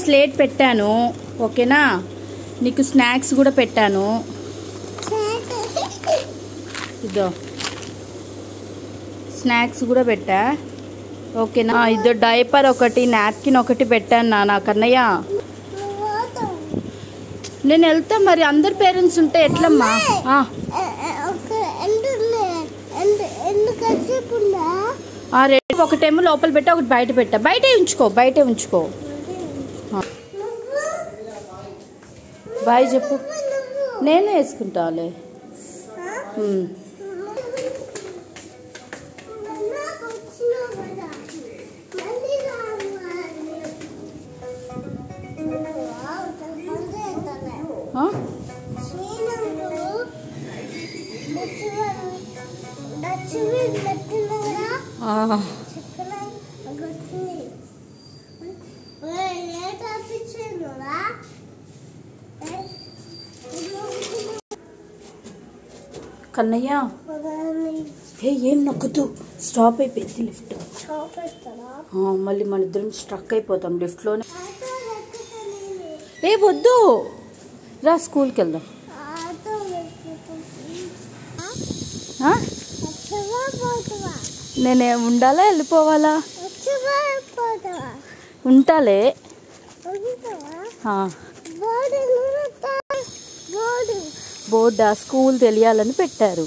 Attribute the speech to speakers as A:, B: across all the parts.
A: Slate పెట్టాను ఓకేనా. నీకు స్నాక్స్ కూడా పెట్టాను. ఇదో స్నాక్స్ కూడా పెట్టా ఓకేనా. ఇదో డైపర్ ఒకటి, నాప్కిన్ ఒకటి పెట్టాను నా కన్నయ్య. నేను వెళ్తా మరి, అందరు పేరెంట్స్ ఉంటే ఎట్లమ్మా. ఒకటేమో లోపల పెట్టా, ఒకటి బయట పెట్టా. బయటే ఉంచుకో. బాయ్ చెప్పు. నేనే వేసుకుంటాలే. కన్నయ్య ఏం నొక్కదు, స్టాప్ అయిపోయింది లిఫ్ట్. మళ్ళీ మన ఇద్దరం స్ట్రక్ అయిపోతాం లిఫ్ట్లోనే. వద్దు రా, స్కూల్కి వెళ్దాం. నేనే ఉండాలా వెళ్ళిపోవాలా? ఉంటాలే. బోర్డా? స్కూల్ తెలియాలని పెట్టారు.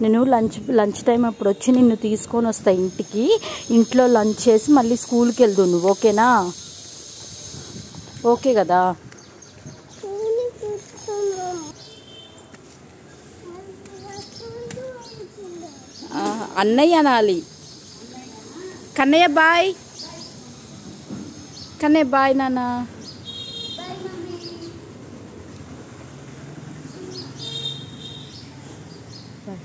A: నేను లంచ్ టైం అప్పుడు వచ్చి నిన్ను తీసుకొని వస్తా ఇంటికి. ఇంట్లో లంచ్ చేసి మళ్ళీ స్కూల్కి వెళ్దు నువ్వు, ఓకేనా? ఓకే కదా? అన్నయ్య అనాలి. కన్నయ్య బాయ్. కన్నయ్య బాయ్ నాన్న. బాయ్.